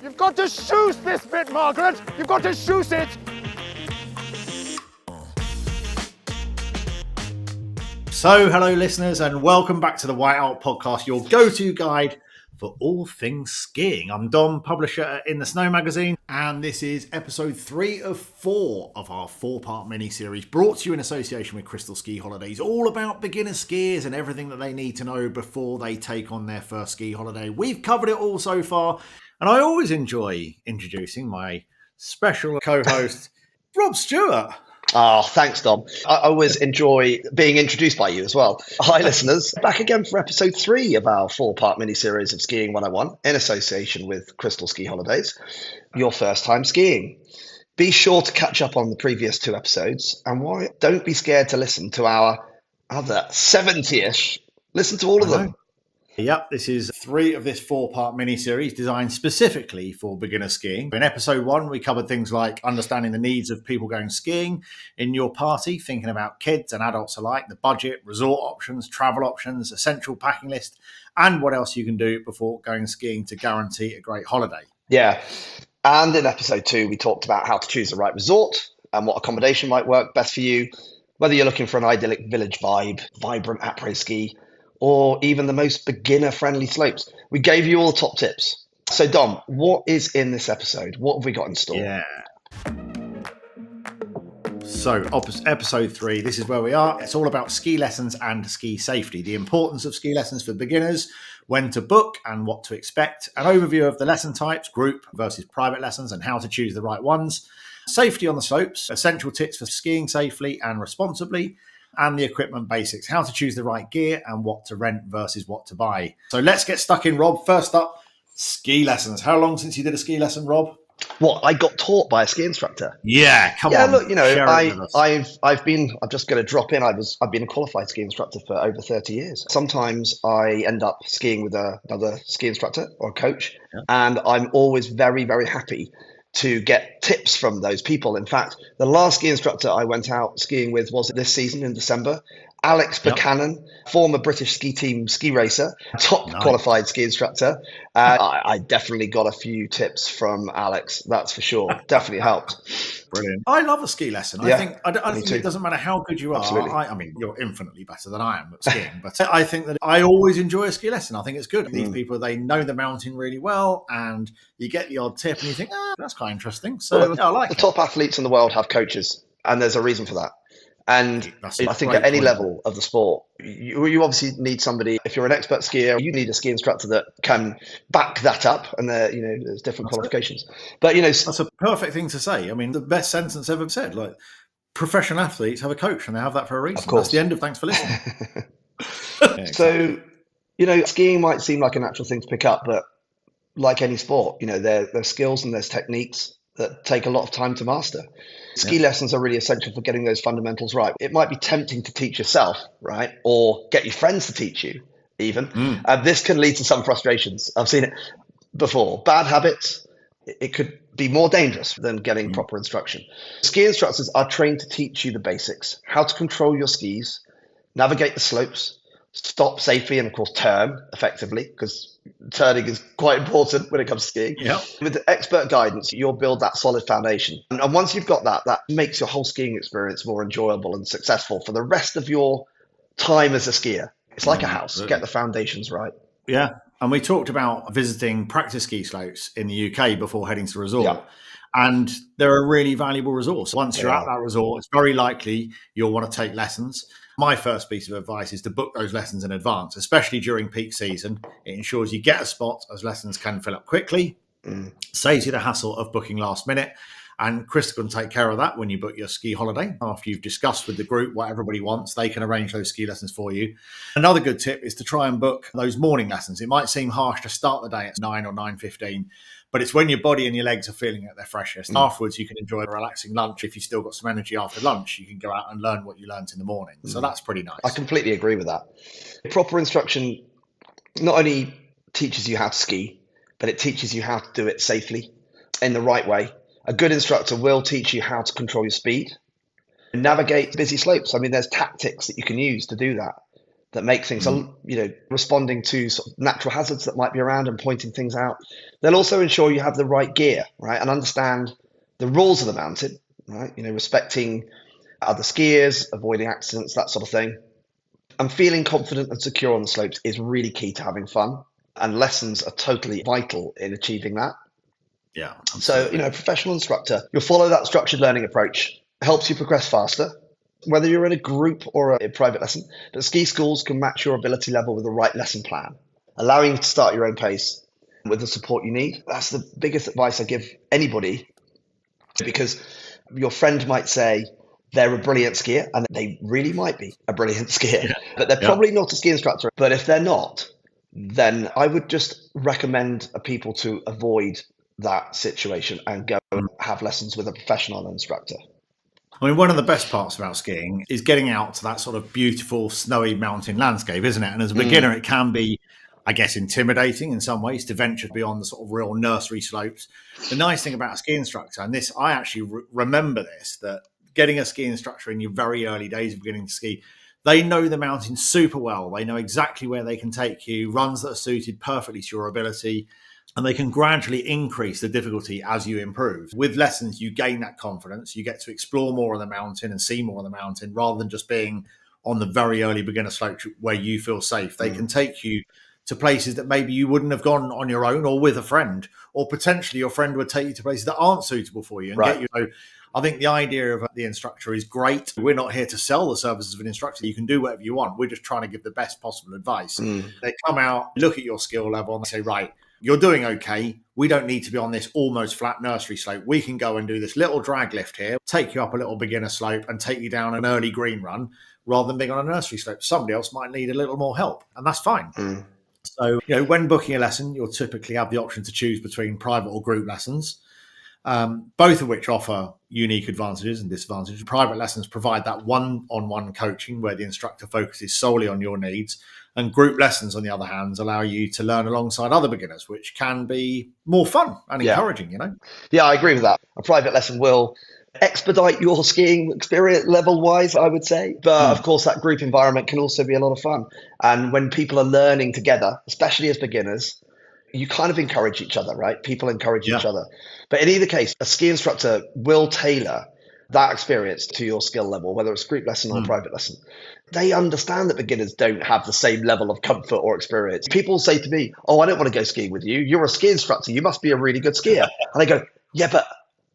You've got to shoot this bit, Margaret. You've got to shoot it. So, hello listeners, and welcome back to the Whiteout Podcast, your go-to guide for all things skiing. I'm Dom, publisher at In the Snow magazine, and this is episode 3 of 4 of our 4-part mini-series brought to you in association with Crystal Ski Holidays, all about beginner skiers and everything that they need to know before they take on their first ski holiday. We've covered it all so far, and I always enjoy introducing my special co-host, Rob Stewart. Oh, thanks, Dom. I always enjoy being introduced by you as well. Hi, listeners. Back again for episode 3 of our 4-part mini-series of Skiing 101 in association with Crystal Ski Holidays. Your first time skiing. Be sure to catch up on the previous 2 episodes. And don't be scared to listen to our other 70-ish. Listen to all of them. Yep, this is 3 of this 4-part mini-series designed specifically for beginner skiing. In episode 1, we covered things like understanding the needs of people going skiing in your party, thinking about kids and adults alike, the budget, resort options, travel options, essential packing list, and what else you can do before going skiing to guarantee a great holiday. Yeah, and in episode 2, we talked about how to choose the right resort and what accommodation might work best for you, whether you're looking for an idyllic village vibe, vibrant après ski, or even the most beginner-friendly slopes. We gave you all the top tips. So, Dom, what is in this episode? What have we got in store? Yeah. So, episode 3, this is where we are. It's all about ski lessons and ski safety, the importance of ski lessons for beginners, when to book and what to expect, an overview of the lesson types, group versus private lessons, and how to choose the right ones, safety on the slopes, essential tips for skiing safely and responsibly, and the equipment basics, how to choose the right gear and what to rent versus what to buy. So let's get stuck in, Rob. First up, ski lessons. How long since you did a ski lesson, Rob? What, I got taught by a ski instructor? Yeah, come on. Yeah, look, I'm just going to drop in. I've been a qualified ski instructor for over 30 years. Sometimes I end up skiing with another ski instructor or coach, and I'm always very, very happy to get tips from those people. In fact, the last ski instructor I went out skiing with was this season in December. Alex Buchanan, former British ski team ski racer, top qualified ski instructor. I definitely got a few tips from Alex, that's for sure. Definitely helped. Brilliant. I love a ski lesson. I think it doesn't matter how good you are. Absolutely. I mean, you're infinitely better than I am at skiing, but I think that I always enjoy a ski lesson. I think it's good. These people, they know the mountain really well, and you get the odd tip and you think, that's quite interesting. So I like it. The top athletes in the world have coaches, and there's a reason for that. And I think at any level of the sport, you obviously need somebody. If you're an expert skier, you need a ski instructor that can back that up. And there's different qualifications. But that's a perfect thing to say. I mean, the best sentence ever said. Like, professional athletes have a coach, and they have that for a reason. Of course, that's the end of thanks for listening. So, skiing might seem like a natural thing to pick up, but like any sport, there's skills and there's techniques that take a lot of time to master. Ski lessons are really essential for getting those fundamentals right. It might be tempting to teach yourself, right? Or get your friends to teach you, even. This can lead to some frustrations. I've seen it before. Bad habits, it could be more dangerous than getting proper instruction. Ski instructors are trained to teach you the basics, how to control your skis, navigate the slopes, stop safely, and of course turn effectively, because turning is quite important when it comes to skiing. With expert guidance, you'll build that solid foundation, and once you've got that makes your whole skiing experience more enjoyable and successful for the rest of your time as a skier. It's like a house. Get the foundations right. And we talked about visiting practice ski slopes in the UK before heading to the resort. And they're a really valuable resource. Once you're at that resort, it's very likely you'll want to take lessons. My first piece of advice is to book those lessons in advance, especially during peak season. It ensures you get a spot as lessons can fill up quickly, saves you the hassle of booking last minute. And Crystal can take care of that when you book your ski holiday. After you've discussed with the group what everybody wants, they can arrange those ski lessons for you. Another good tip is to try and book those morning lessons. It might seem harsh to start the day at 9 or 9:15, but it's when your body and your legs are feeling at their freshest. Afterwards, you can enjoy a relaxing lunch. If you've still got some energy after lunch, you can go out and learn what you learned in the morning. So that's pretty nice. I completely agree with that. Proper instruction not only teaches you how to ski, but it teaches you how to do it safely in the right way. A good instructor will teach you how to control your speed, navigate busy slopes. I mean, there's tactics that you can use to do that. that make things, responding to sort of natural hazards that might be around and pointing things out. They'll also ensure you have the right gear, right, and understand the rules of the mountain, right, respecting other skiers, avoiding accidents, that sort of thing. And feeling confident and secure on the slopes is really key to having fun. And lessons are totally vital in achieving that. Yeah. Absolutely. So, a professional instructor, you'll follow that structured learning approach. It helps you progress faster, whether you're in a group or a private lesson. But ski schools can match your ability level with the right lesson plan, allowing you to start your own pace with the support you need. That's the biggest advice I give anybody, because your friend might say they're a brilliant skier, and they really might be a brilliant skier, but they're probably not a ski instructor. But if they're not, then I would just recommend people to avoid that situation and go and have lessons with a professional instructor. I mean, one of the best parts about skiing is getting out to that sort of beautiful snowy mountain landscape, isn't it? And as a beginner, it can be, I guess, intimidating in some ways to venture beyond the sort of real nursery slopes. The nice thing about a ski instructor, and this, I actually remember this, that getting a ski instructor in your very early days of beginning to ski, they know the mountain super well. They know exactly where they can take you, runs that are suited perfectly to your ability, and they can gradually increase the difficulty as you improve. With lessons, you gain that confidence. You get to explore more of the mountain and see more of the mountain rather than just being on the very early beginner slope where you feel safe. They can take you to places that maybe you wouldn't have gone on your own or with a friend, or potentially your friend would take you to places that aren't suitable for you and get you. So I think the idea of the instructor is great. We're not here to sell the services of an instructor. You can do whatever you want. We're just trying to give the best possible advice. They come out, look at your skill level, and they say, right, you're doing okay. We don't need to be on this almost flat nursery slope. We can go and do this little drag lift here, take you up a little beginner slope and take you down an early green run rather than being on a nursery slope. Somebody else might need a little more help, and that's fine. So, when booking a lesson, you'll typically have the option to choose between private or group lessons, both of which offer unique advantages and disadvantages. Private lessons provide that one-on-one coaching where the instructor focuses solely on your needs. And group lessons, on the other hand, allow you to learn alongside other beginners, which can be more fun and encouraging, Yeah, I agree with that. A private lesson will expedite your skiing experience level-wise, I would say. But of course, that group environment can also be a lot of fun. And when people are learning together, especially as beginners, you kind of encourage each other, right? People encourage each other. But in either case, a ski instructor will tailor that experience to your skill level, whether it's group lesson or private lesson. They understand that beginners don't have the same level of comfort or experience. People say to me, oh, I don't want to go skiing with you. You're a ski instructor. You must be a really good skier. And I go, yeah, but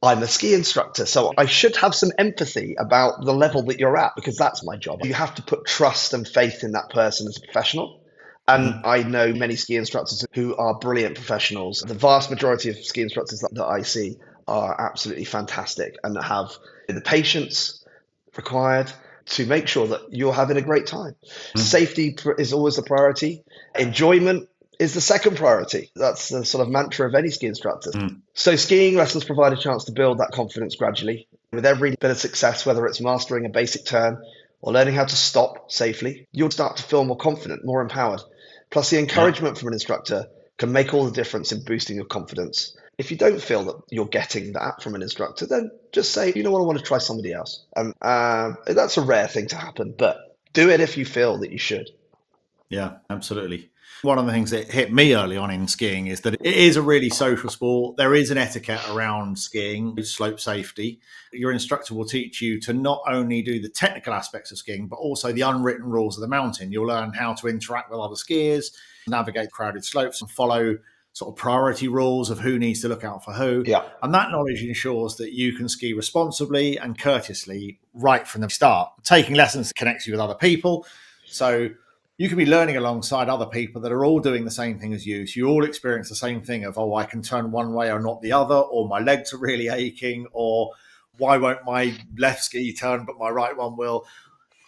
I'm a ski instructor. So I should have some empathy about the level that you're at, because that's my job. You have to put trust and faith in that person as a professional. And I know many ski instructors who are brilliant professionals. The vast majority of ski instructors that I see are absolutely fantastic and have the patience required to make sure that you're having a great time. Safety is always the priority. Enjoyment is the second priority. That's the sort of mantra of any ski instructor. So skiing lessons provide a chance to build that confidence gradually. With every bit of success, whether it's mastering a basic turn or learning how to stop safely, you'll start to feel more confident, more empowered. Plus, the encouragement from an instructor can make all the difference in boosting your confidence. If you don't feel that you're getting that from an instructor, then just say, you know what, I want to try somebody else. And that's a rare thing to happen, but do it if you feel that you should. Yeah, absolutely. One of the things that hit me early on in skiing is that it is a really social sport. There is an etiquette around skiing, slope safety. Your instructor will teach you to not only do the technical aspects of skiing, but also the unwritten rules of the mountain. You'll learn how to interact with other skiers, navigate crowded slopes, and follow sort of priority rules of who needs to look out for who. And that knowledge ensures that you can ski responsibly and courteously right from the start. Taking lessons connects you with other people. So you can be learning alongside other people that are all doing the same thing as you. So you all experience the same thing of, oh, I can turn one way or not the other, or my legs are really aching, or why won't my left ski turn but my right one will?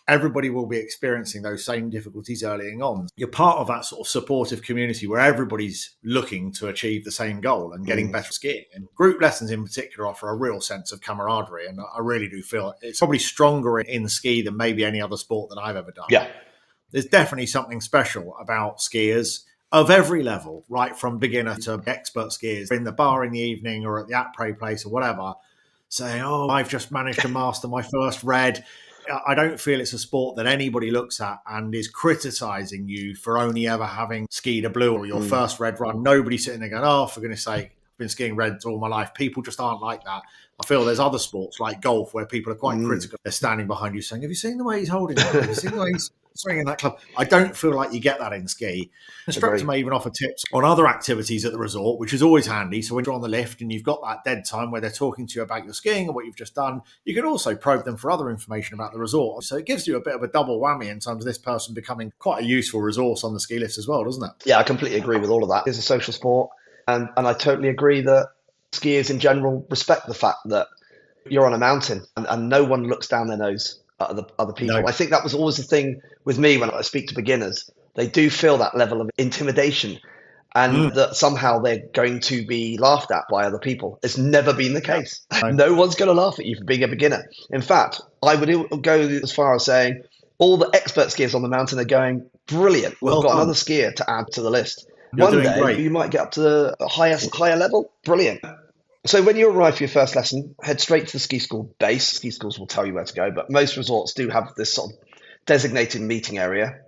Everybody will be experiencing those same difficulties early on. You're part of that sort of supportive community where everybody's looking to achieve the same goal and getting better skiing. And group lessons in particular offer a real sense of camaraderie. And I really do feel it's probably stronger in ski than maybe any other sport that I've ever done. There's definitely something special about skiers of every level, right from beginner to expert skiers in the bar in the evening or at the après place or whatever, saying, oh, I've just managed to master my first red. I don't feel it's a sport that anybody looks at and is criticising you for only ever having skied a blue or your first red run. Nobody's sitting there going, oh, for goodness sake, I've been skiing reds all my life. People just aren't like that. I feel there's other sports like golf where people are quite critical. They're standing behind you saying, have you seen the way he's holding it? Have you seen the way he's swinging that club? I don't feel like you get that in ski. Instructor may even offer tips on other activities at the resort, which is always handy. So when you're on the lift and you've got that dead time where they're talking to you about your skiing and what you've just done, you can also probe them for other information about the resort. So it gives you a bit of a double whammy in terms of this person becoming quite a useful resource on the ski lifts as well, doesn't it? Yeah, I completely agree with all of that. It's a social sport. And I totally agree that skiers in general respect the fact that you're on a mountain and no one looks down their nose at other people. No. I think that was always the thing with me when I speak to beginners. They do feel that level of intimidation and that somehow they're going to be laughed at by other people. It's never been the case. No one's going to laugh at you for being a beginner. In fact, I would go as far as saying all the expert skiers on the mountain are going, brilliant. We've got another skier to add to the list. One day you might get up to a higher level. Brilliant. So when you arrive for your first lesson, head straight to the ski school base. Ski schools will tell you where to go, but most resorts do have this sort of designated meeting area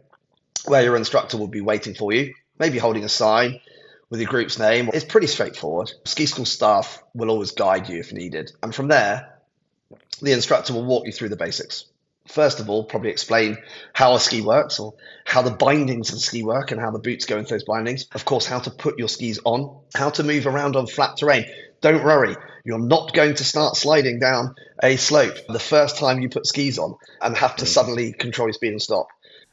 where your instructor will be waiting for you, maybe holding a sign with your group's name. It's pretty straightforward. Ski school staff will always guide you if needed. And from there, the instructor will walk you through the basics. First of all, probably explain how a ski works or how the bindings of the ski work and how the boots go into those bindings. Of course, how to put your skis on, how to move around on flat terrain. Don't worry, you're not going to start sliding down a slope the first time you put skis on and have to suddenly control your speed and stop.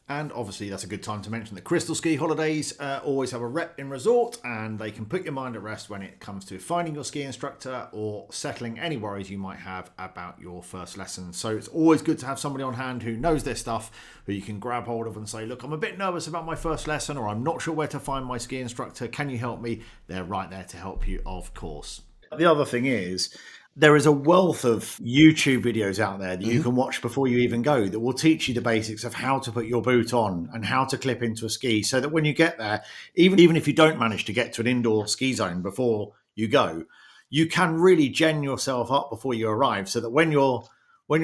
And obviously that's a good time to mention that Crystal Ski Holidays always have a rep in resort, and they can put your mind at rest when it comes to finding your ski instructor or settling any worries you might have about your first lesson. So it's always good to have somebody on hand who knows their stuff, who you can grab hold of and say, look, I'm a bit nervous about my first lesson, or I'm not sure where to find my ski instructor. Can you help me? They're right there to help you, of course. The other thing is, there is a wealth of YouTube videos out there that you can watch before you even go that will teach you the basics of how to put your boot on and how to clip into a ski, so that when you get there, even if you don't manage to get to an indoor ski zone before you go, you can really gen yourself up before you arrive, so that when your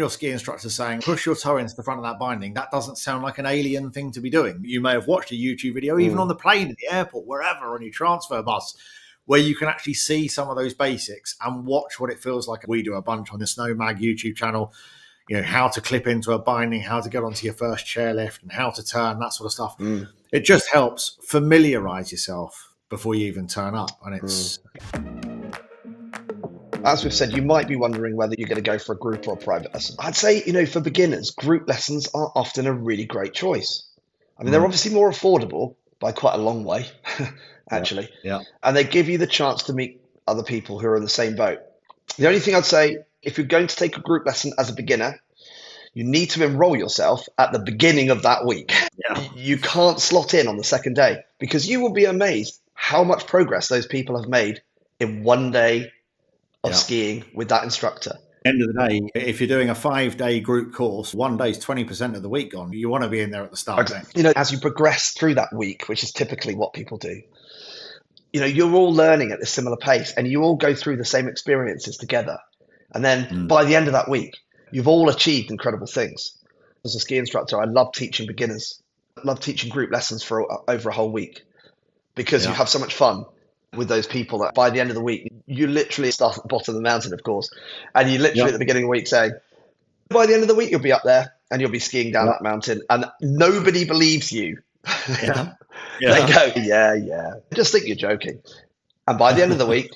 ski instructor is saying, push your toe into the front of that binding, that doesn't sound like an alien thing to be doing. You may have watched a YouTube video, even on the plane, at the airport, wherever, on your transfer bus, where you can actually see some of those basics and watch what it feels like. We do a bunch on the Snow Mag YouTube channel, you know, how to clip into a binding, how to get onto your first chairlift and how to turn, that sort of stuff. It just helps familiarize yourself before you even turn up. And it's... As we've said, you might be wondering whether you're going to go for a group or a private lesson. I'd say, you know, for beginners, group lessons are often a really great choice. I mean, they're obviously more affordable by quite a long way. Actually. Yeah. And they give you the chance to meet other people who are in the same boat. The only thing I'd say, if you're going to take a group lesson as a beginner, you need to enroll yourself at the beginning of that week. Yeah. You can't slot in on the second day, because you will be amazed how much progress those people have made in one day of skiing with that instructor. End of the day, if you're doing a 5-day group course, one day's 20% of the week gone. You want to be in there at the start. You know, as you progress through that week, which is typically what people do, you know, you're all learning at a similar pace and you all go through the same experiences together. And then by the end of that week, you've all achieved incredible things. As a ski instructor, I love teaching beginners. I love teaching group lessons for over a whole week, because you have so much fun with those people that by the end of the week, you literally start at the bottom of the mountain, of course. And you literally at the beginning of the week saying, by the end of the week, you'll be up there and you'll be skiing down that mountain and nobody believes you. They go, yeah. Just think you're joking. And by the end of the week,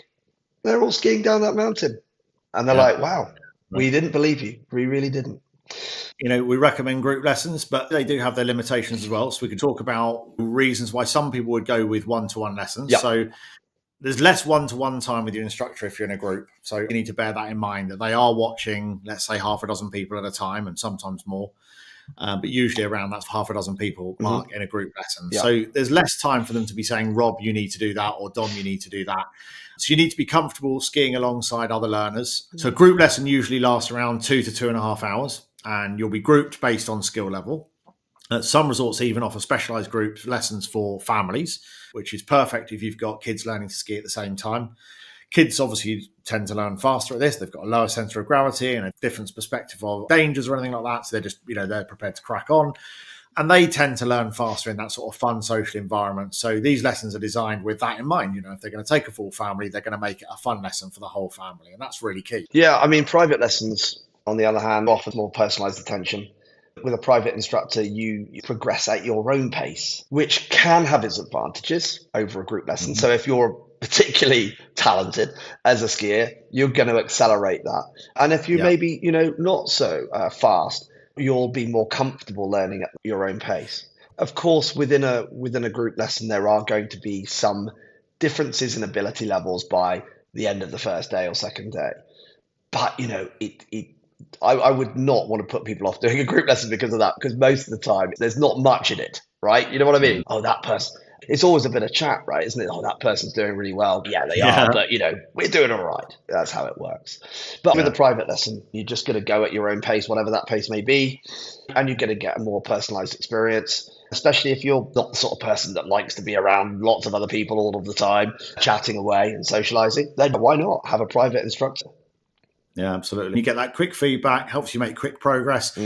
they're all skiing down that mountain. And they're like, wow, we didn't believe you. We really didn't. You know, we recommend group lessons, but they do have their limitations as well. So we can talk about reasons why some people would go with one-to-one lessons. So there's less one-to-one time with your instructor if you're in a group. So you need to bear that in mind, that they are watching, let's say, half a dozen people at a time and sometimes more. But usually around that half a dozen people mark in a group lesson. So there's less time for them to be saying, Rob, you need to do that, or Dom, you need to do that. So you need to be comfortable skiing alongside other learners. So a group lesson usually lasts around 2 to 2.5 hours, and you'll be grouped based on skill level. Some resorts even offer specialised group lessons for families, which is perfect if you've got kids learning to ski at the same time. Kids obviously tend to learn faster at this. They've got a lower center of gravity and a different perspective of dangers or anything like that. So they're just, they're prepared to crack on. And they tend to learn faster in that sort of fun social environment. So these lessons are designed with that in mind. If they're going to take a full family, they're going to make it a fun lesson for the whole family. And that's really key. Yeah, I mean, private lessons, on the other hand, offer more personalized attention. With a private instructor, you progress at your own pace, which can have its advantages over a group lesson. So if you're particularly talented as a skier, you're going to accelerate that. And if you maybe, not so fast, you'll be more comfortable learning at your own pace. Of course, within a group lesson, there are going to be some differences in ability levels by the end of the first day or second day. But, I would not want to put people off doing a group lesson because of that, because most of the time there's not much in it, right? You know what I mean? Oh, that person. It's always a bit of chat, right? Isn't it? Oh, that person's doing really well. Yeah, they are, but we're doing all right. That's how it works. But with a private lesson, you're just going to go at your own pace, whatever that pace may be, and you're going to get a more personalized experience, especially if you're not the sort of person that likes to be around lots of other people all of the time, chatting away and socializing. Then why not have a private instructor? Yeah, absolutely. You get that quick feedback, helps you make quick progress.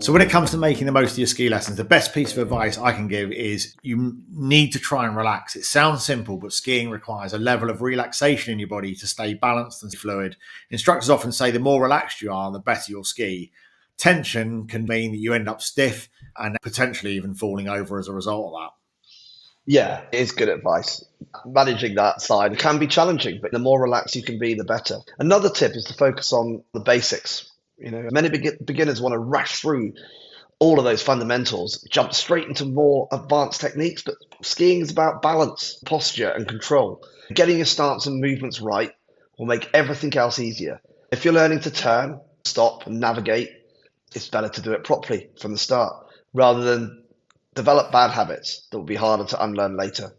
So when it comes to making the most of your ski lessons, the best piece of advice I can give is you need to try and relax. It sounds simple, but skiing requires a level of relaxation in your body to stay balanced and fluid. Instructors often say the more relaxed you are, the better you'll ski. Tension can mean that you end up stiff and potentially even falling over as a result of that. Yeah, it is good advice. Managing that side can be challenging, but the more relaxed you can be, the better. Another tip is to focus on the basics. Many beginners want to rush through all of those fundamentals, jump straight into more advanced techniques, but skiing is about balance, posture, and control. Getting your stance and movements right will make everything else easier. If you're learning to turn, stop, and navigate, it's better to do it properly from the start, rather than develop bad habits that will be harder to unlearn later.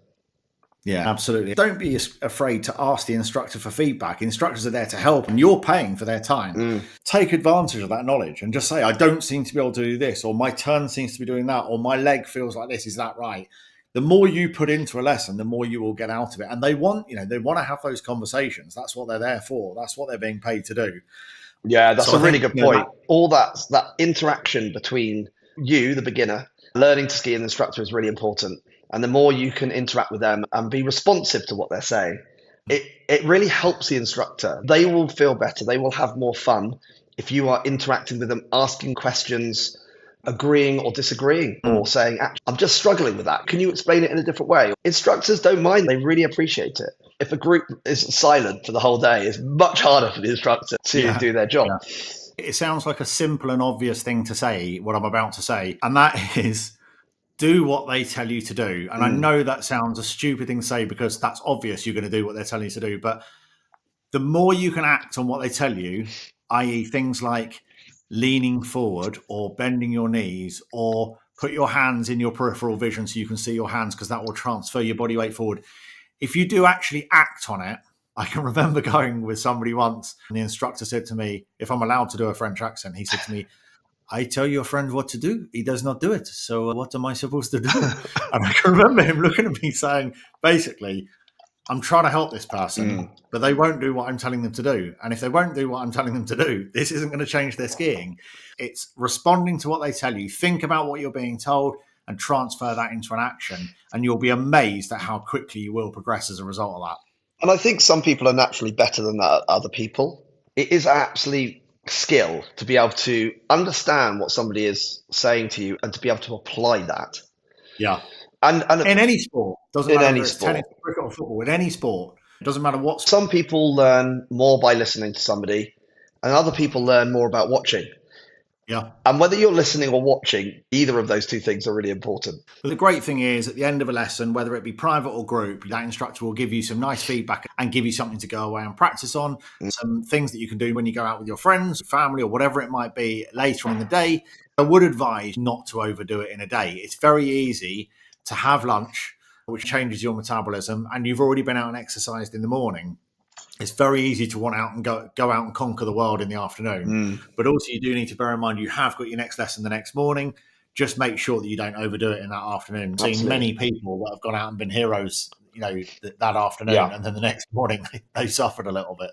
Yeah, absolutely. Don't be afraid to ask the instructor for feedback. Instructors are there to help and you're paying for their time. Take advantage of that knowledge and just say, I don't seem to be able to do this, or my turn seems to be doing that, or my leg feels like this. Is that right? The more you put into a lesson, the more you will get out of it. And they want to have those conversations. That's what they're there for. That's what they're being paid to do. Yeah, that's a really good point. All that interaction between you, the beginner, learning to ski and the instructor is really important. And the more you can interact with them and be responsive to what they're saying, it really helps the instructor. They will feel better. They will have more fun if you are interacting with them, asking questions, agreeing or disagreeing, or saying, I'm just struggling with that. Can you explain it in a different way? Instructors don't mind. They really appreciate it. If a group is silent for the whole day, it's much harder for the instructor to do their job. Yeah. It sounds like a simple and obvious thing to say, what I'm about to say, and that is do what they tell you to do. And I know that sounds a stupid thing to say because that's obvious you're going to do what they're telling you to do. But the more you can act on what they tell you, i.e. things like leaning forward or bending your knees or put your hands in your peripheral vision so you can see your hands because that will transfer your body weight forward. If you do actually act on it, I can remember going with somebody once and the instructor said to me, if I'm allowed to do a French accent, he said to me, I tell your friend what to do. He does not do it. So what am I supposed to do? And I can remember him looking at me saying, basically, I'm trying to help this person, but they won't do what I'm telling them to do. And if they won't do what I'm telling them to do, this isn't going to change their skiing. It's responding to what they tell you. Think about what you're being told and transfer that into an action. And you'll be amazed at how quickly you will progress as a result of that. And I think some people are naturally better than other people. It is absolutely skill to be able to understand what somebody is saying to you and to be able to apply that. Yeah. And in any sport, doesn't matter if it's tennis, cricket or football, in any sport, it doesn't matter what. Some people learn more by listening to somebody and other people learn more about watching. Yeah. And whether you're listening or watching, either of those two things are really important. But the great thing is, at the end of a lesson, whether it be private or group, that instructor will give you some nice feedback and give you something to go away and practice on, some things that you can do when you go out with your friends, family, or whatever it might be later on in the day. I would advise not to overdo it in a day. It's very easy to have lunch, which changes your metabolism, and you've already been out and exercised in the morning. It's very easy to want out and go out and conquer the world in the afternoon. But also you do need to bear in mind you have got your next lesson the next morning. Just make sure that you don't overdo it in that afternoon. I've seen many people that have gone out and been heroes that afternoon, and then the next morning they suffered a little bit.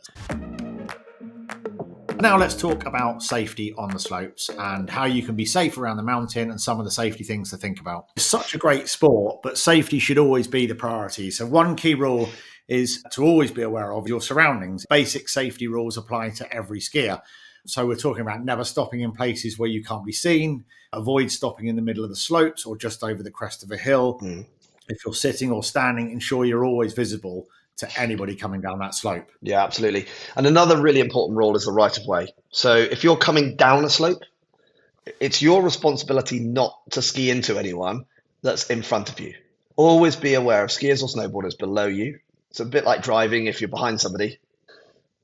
Now let's talk about safety on the slopes and how you can be safe around the mountain and some of the safety things to think about. It's such a great sport, but safety should always be the priority. So one key rule is to always be aware of your surroundings. Basic safety rules apply to every skier. So we're talking about never stopping in places where you can't be seen, avoid stopping in the middle of the slopes or just over the crest of a hill. If you're sitting or standing, ensure you're always visible to anybody coming down that slope. Yeah, absolutely. And another really important rule is the right of way. So if you're coming down a slope, it's your responsibility not to ski into anyone that's in front of you. Always be aware of skiers or snowboarders below you. It's a bit like driving if you're behind somebody.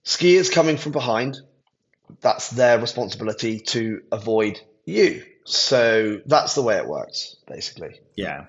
Skiers coming from behind, that's their responsibility to avoid you. So that's the way it works, basically. Yeah.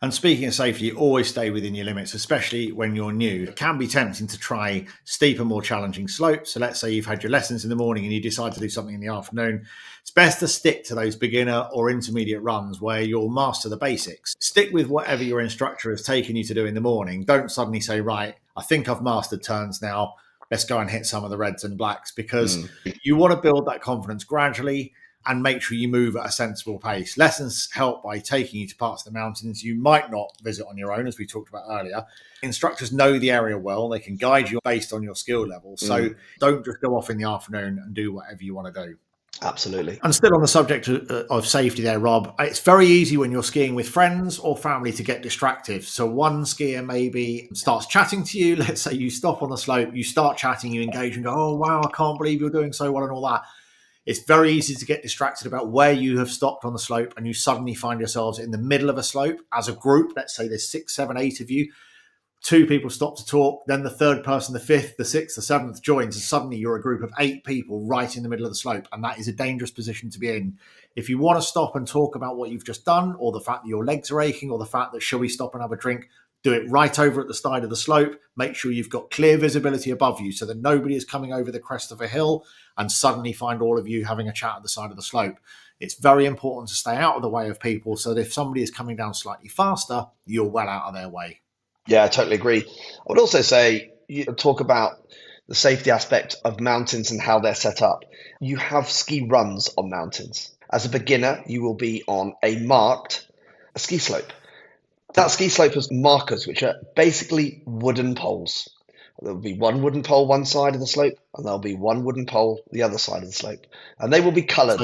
And speaking of safety, always stay within your limits, especially when you're new. It can be tempting to try steeper, more challenging slopes. So let's say you've had your lessons in the morning and you decide to do something in the afternoon. It's best to stick to those beginner or intermediate runs where you'll master the basics. Stick with whatever your instructor has taken you to do in the morning. Don't suddenly say, right, I think I've mastered turns now. Let's go and hit some of the reds and blacks, because you want to build that confidence gradually and make sure you move at a sensible pace. Lessons help by taking you to parts of the mountains you might not visit on your own, as we talked about earlier. Instructors know the area well. They can guide you based on your skill level. So don't just go off in the afternoon and do whatever you want to do. Absolutely. And still on the subject of safety there, Rob, it's very easy when you're skiing with friends or family to get distracted. So one skier maybe starts chatting to you. Let's say you stop on the slope, you start chatting, you engage and go, oh, wow, I can't believe you're doing so well and all that. It's very easy to get distracted about where you have stopped on the slope, and you suddenly find yourselves in the middle of a slope as a group. Let's say there's 6, 7, 8 of you. 2 people stop to talk, then the third person, the 5th, the 6th, the 7th joins, and suddenly you're a group of 8 people right in the middle of the slope, and that is a dangerous position to be in. If you want to stop and talk about what you've just done, or the fact that your legs are aching, or the fact that shall we stop and have a drink, do it right over at the side of the slope. Make sure you've got clear visibility above you so that nobody is coming over the crest of a hill and suddenly find all of you having a chat at the side of the slope. It's very important to stay out of the way of people so that if somebody is coming down slightly faster, you're well out of their way. Yeah, I totally agree. I would also say, you talk about the safety aspect of mountains and how they're set up. You have ski runs on mountains. As a beginner, you will be on a marked ski slope. That ski slope has markers, which are basically wooden poles. There'll be one wooden pole one side of the slope, and there'll be one wooden pole the other side of the slope. And they will be coloured.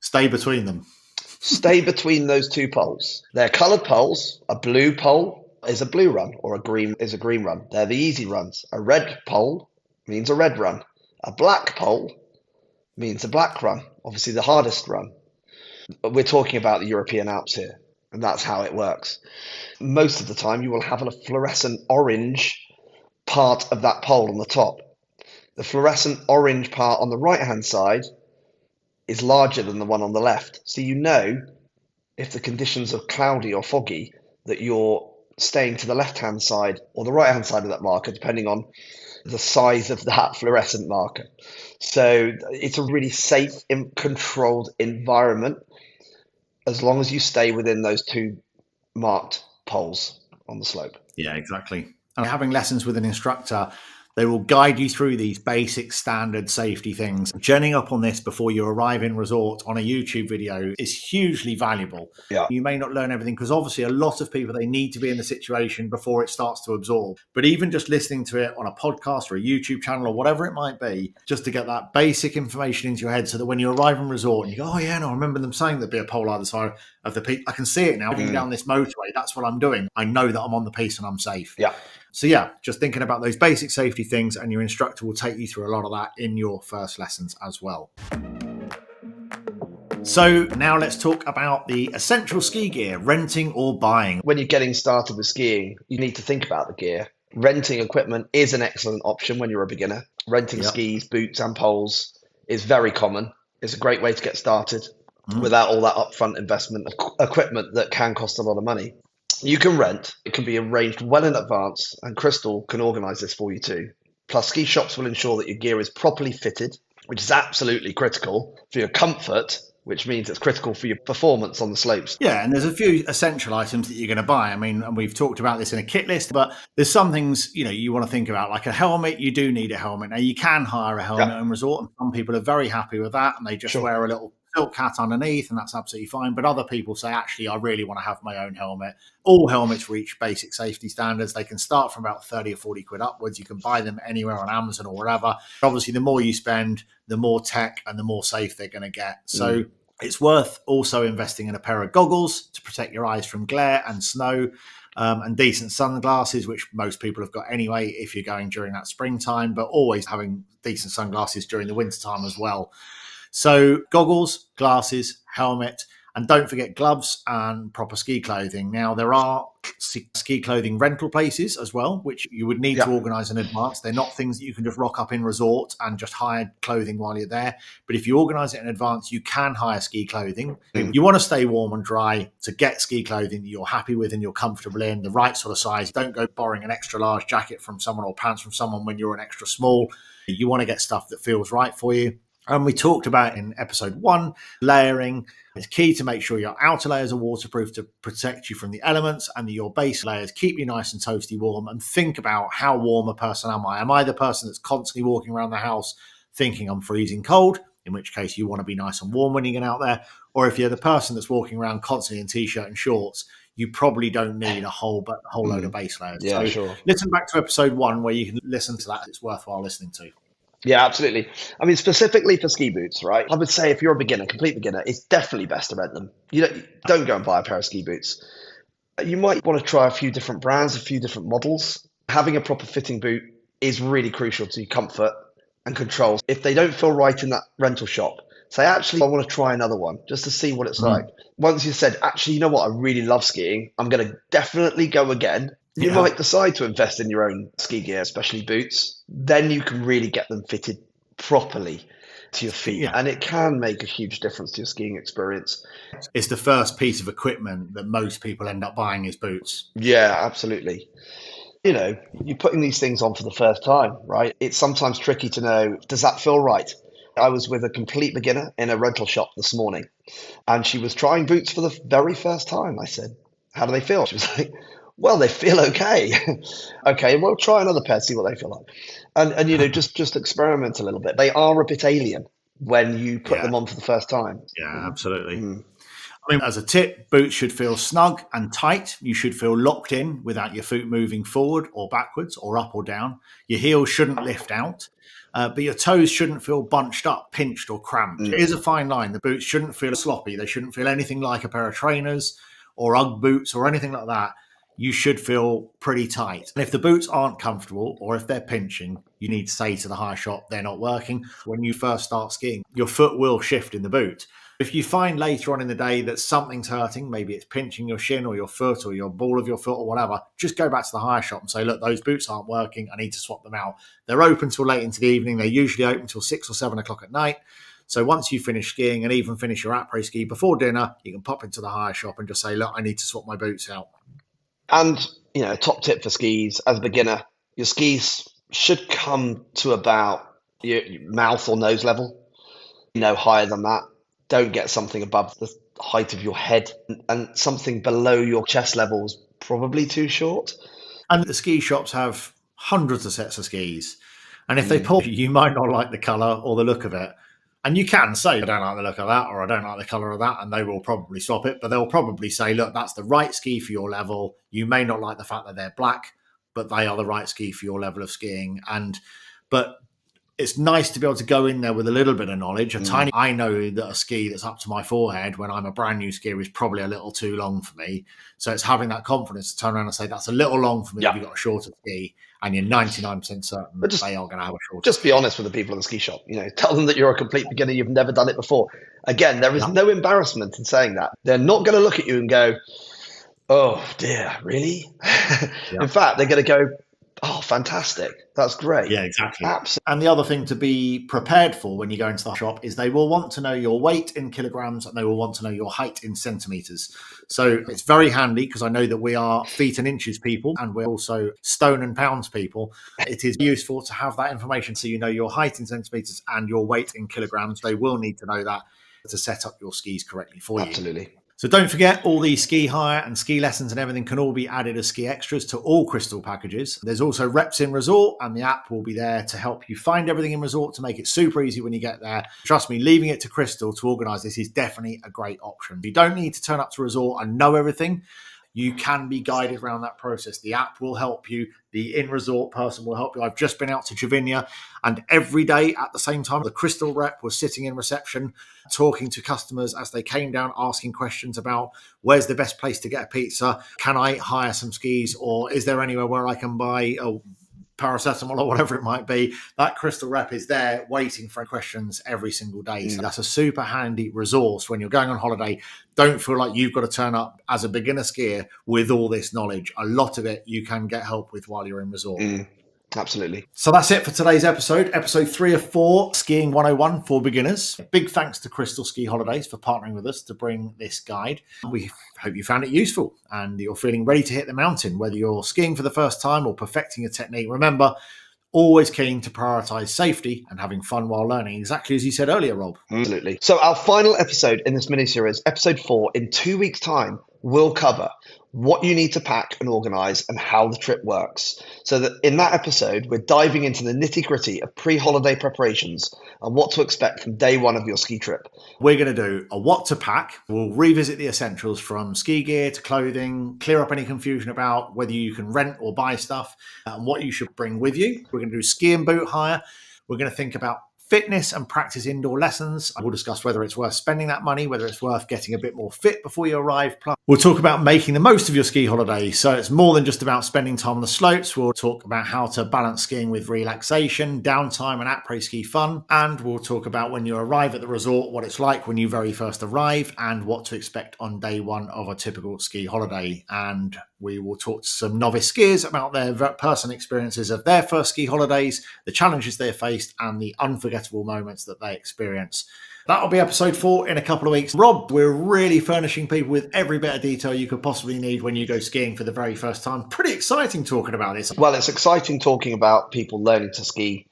Stay between them. Stay between those 2 poles. They're coloured poles. A blue pole is a blue run, or a green is a green run. They're the easy runs. A red pole means a red run. A black pole means a black run, obviously the hardest run. But we're talking about the European Alps here, and that's how it works. Most of the time, you will have a fluorescent orange part of that pole on the top. The fluorescent orange part on the right-hand side is larger than the one on the left. So you know if the conditions are cloudy or foggy that you're staying to the left-hand side or the right-hand side of that marker, depending on the size of that fluorescent marker. So it's a really safe, controlled environment as long as you stay within those 2 marked poles on the slope. Yeah, exactly. And having lessons with an instructor, they will guide you through these basic standard safety things. Journeying up on this before you arrive in resort on a YouTube video is hugely valuable. Yeah. You may not learn everything because obviously a lot of people, they need to be in the situation before it starts to absorb. But even just listening to it on a podcast or a YouTube channel or whatever it might be, just to get that basic information into your head so that when you arrive in resort and you go, oh yeah, no, I remember them saying there'd be a pole either side of the peak. I can see it now. Walking down this motorway, that's what I'm doing. I know that I'm on the piece and I'm safe. Yeah. So yeah, just thinking about those basic safety things, and your instructor will take you through a lot of that in your first lessons as well. So now let's talk about the essential ski gear, renting or buying. When you're getting started with skiing, you need to think about the gear. Renting equipment is an excellent option when you're a beginner. Renting skis, boots and poles is very common. It's a great way to get started without all that upfront investment of equipment that can cost a lot of money. You can rent. It can be arranged well in advance, and Crystal can organise this for you too. Plus, ski shops will ensure that your gear is properly fitted, which is absolutely critical for your comfort which means it's critical for your performance on the slopes. Yeah, and there's a few essential items that you're going to buy. I mean, and we've talked about this in a kit list, but there's some things, you want to think about, like a helmet. You do need a helmet. Now, you can hire a helmet in resort, and some people are very happy with that, and they just wear a little silk hat underneath, and that's absolutely fine. But other people say, actually, I really want to have my own helmet. All helmets reach basic safety standards. They can start from about 30 or 40 quid upwards. You can buy them anywhere on Amazon or wherever. Obviously, the more you spend, the more tech and the more safe they're going to get. So it's worth also investing in a pair of goggles to protect your eyes from glare and snow, and decent sunglasses, which most people have got anyway if you're going during that springtime, but always having decent sunglasses during the wintertime as well. So goggles, glasses, helmet, and don't forget gloves and proper ski clothing. Now, there are ski clothing rental places as well, which you would need to organise in advance. They're not things that you can just rock up in resort and just hire clothing while you're there. But if you organise it in advance, you can hire ski clothing. You want to stay warm and dry, to get ski clothing that you're happy with and you're comfortable in, the right sort of size. Don't go borrowing an extra large jacket from someone or pants from someone when you're an extra small. You want to get stuff that feels right for you. And we talked about in episode 1, layering. It's key to make sure your outer layers are waterproof to protect you from the elements, and that your base layers keep you nice and toasty warm. And think about, how warm a person am I? Am I the person that's constantly walking around the house thinking I'm freezing cold? In which case you want to be nice and warm when you get out there. Or if you're the person that's walking around constantly in t-shirt and shorts, you probably don't need a whole load of base layers. Yeah, sure. Listen back to episode 1 where you can listen to that. It's worthwhile listening to. Yeah, absolutely. I mean, specifically for ski boots, right? I would say if you're a beginner, complete beginner, it's definitely best to rent them. Don't go and buy a pair of ski boots. You might want to try a few different brands, a few different models. Having a proper fitting boot is really crucial to your comfort and control. If they don't feel right in that rental shop, say, actually, I want to try another one just to see what it's like. Once you've said, actually, you know what? I really love skiing. I'm going to definitely go again. You might decide to invest in your own ski gear, especially boots. Then you can really get them fitted properly to your feet. Yeah. And it can make a huge difference to your skiing experience. It's the first piece of equipment that most people end up buying is boots. Yeah, absolutely. You're putting these things on for the first time, right? It's sometimes tricky to know, does that feel right? I was with a complete beginner in a rental shop this morning, and she was trying boots for the very first time. I said, how do they feel? She was like, well, they feel okay. Okay, well, try another pair, see what they feel like. And just experiment a little bit. They are a bit alien when you put them on for the first time. Yeah, absolutely. I mean, as a tip, boots should feel snug and tight. You should feel locked in without your foot moving forward or backwards or up or down. Your heels shouldn't lift out. But your toes shouldn't feel bunched up, pinched or cramped. It is a fine line. The boots shouldn't feel sloppy. They shouldn't feel anything like a pair of trainers or Ugg boots or anything like that. You should feel pretty tight. And if the boots aren't comfortable or if they're pinching, you need to say to the hire shop they're not working. When you first start skiing, your foot will shift in the boot. If you find later on in the day that something's hurting, maybe it's pinching your shin or your foot or your ball of your foot or whatever, just go back to the hire shop and say, look, those boots aren't working. I need to swap them out. They're open till late into the evening. They're usually open till 6 or 7 o'clock at night. So once you finish skiing and even finish your après ski before dinner, you can pop into the hire shop and just say, look, I need to swap my boots out. And, top tip for skis as a beginner, your skis should come to about your mouth or nose level, higher than that. Don't get something above the height of your head, and something below your chest level is probably too short. And the ski shops have hundreds of sets of skis. And if they pull you might not like the colour or the look of it. And you can say, I don't like the look of that, or I don't like the colour of that, and they will probably swap it. But they'll probably say, look, that's the right ski for your level. You may not like the fact that they're black, but they are the right ski for your level of skiing. But it's nice to be able to go in there with a little bit of knowledge. I know that a ski that's up to my forehead when I'm a brand new skier is probably a little too long for me. So it's having that confidence to turn around and say, that's a little long for me if you've got a shorter ski. And you're 99% certain that they are going to have a shorter. Just be honest with the people in the ski shop. Tell them that you're a complete beginner. You've never done it before. Again, there is no embarrassment in saying that. They're not going to look at you and go, oh dear, really? In fact, they're going to go, oh, fantastic. That's great. Yeah, exactly. Absolutely. And the other thing to be prepared for when you go into the shop is they will want to know your weight in kilograms and they will want to know your height in centimetres. So it's very handy because I know that we are feet and inches people and we're also stone and pounds people. It is useful to have that information so you know your height in centimetres and your weight in kilograms. They will need to know that. to set up your skis correctly for you. Absolutely. So don't forget, all the ski hire and ski lessons and everything can all be added as ski extras to all Crystal packages. There's also Reps in Resort, and the app will be there to help you find everything in Resort to make it super easy when you get there. Trust me, leaving it to Crystal to organise this is definitely a great option. You don't need to turn up to Resort and know everything. You can be guided around that process. The app will help you. The in-resort person will help you. I've just been out to Javinia, and every day at the same time, the Crystal rep was sitting in reception, talking to customers as they came down, asking questions about where's the best place to get a pizza? Can I hire some skis? Or is there anywhere where I can buy a paracetamol or whatever it might be? That Crystal rep is there waiting for questions every single day. So that's a super handy resource when you're going on holiday. Don't feel like you've got to turn up as a beginner skier with all this knowledge. A lot of it you can get help with while you're in resort. Absolutely. So that's it for today's episode 3 of 4, Skiing 101 for beginners. Big thanks to Crystal Ski Holidays for partnering with us to bring this guide. We hope you found it useful and you're feeling ready to hit the mountain, whether you're skiing for the first time or perfecting a technique. Remember, always keen to prioritise safety and having fun while learning, exactly as you said earlier, Rob. Absolutely. So our final episode in this mini-series, episode 4, in 2 weeks' time, will cover what you need to pack and organise and how the trip works. So that in that episode, we're diving into the nitty-gritty of pre-holiday preparations and what to expect from day one of your ski trip. We're going to do a what to pack. We'll revisit the essentials from ski gear to clothing, clear up any confusion about whether you can rent or buy stuff and what you should bring with you. We're going to do ski and boot hire. We're going to think about fitness and practice indoor lessons. We'll discuss whether it's worth spending that money, whether it's worth getting a bit more fit before you arrive. Plus, we'll talk about making the most of your ski holiday. So it's more than just about spending time on the slopes. We'll talk about how to balance skiing with relaxation, downtime, and après-ski fun. And we'll talk about when you arrive at the resort, what it's like when you very first arrive and what to expect on day one of a typical ski holiday. And we will talk to some novice skiers about their personal experiences of their first ski holidays, the challenges they faced, and the unforgettable moments that they experience. That'll be episode 4 in a couple of weeks. Rob, we're really furnishing people with every bit of detail you could possibly need when you go skiing for the very first time. Pretty exciting talking about this. Well, it's exciting talking about people learning to ski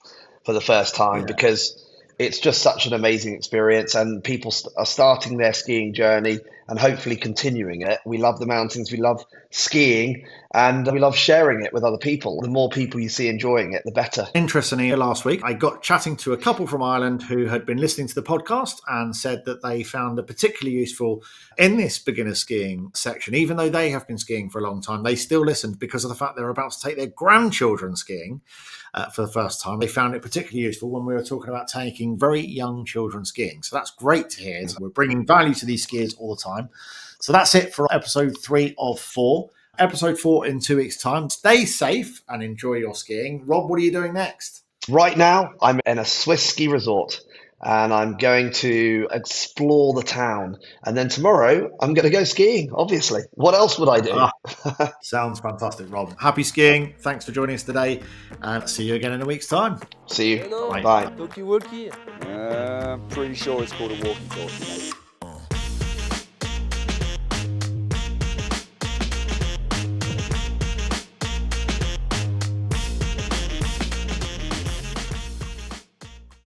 for the first time because it's just such an amazing experience and people are starting their skiing journey and hopefully continuing it. We love the mountains, we love skiing, and we love sharing it with other people. The more people you see enjoying it, the better. Interestingly, last week, I got chatting to a couple from Ireland who had been listening to the podcast and said that they found it particularly useful in this beginner skiing section. Even though they have been skiing for a long time, they still listened because of the fact they're about to take their grandchildren skiing for the first time. They found it particularly useful when we were talking about taking very young children skiing. So that's great to hear. We're bringing value to these skiers all the time. So that's it for episode 3 of 4. Episode 4 in 2 weeks' time. Stay safe and enjoy your skiing. Rob, what are you doing next? Right now, I'm in a Swiss ski resort and I'm going to explore the town. And then tomorrow, I'm going to go skiing, obviously. What else would I do? Sounds fantastic, Rob. Happy skiing. Thanks for joining us today. And see you again in a week's time. See you. Hello. Bye. Talkie-walkie? Pretty sure it's called a walkie-talkie, mate.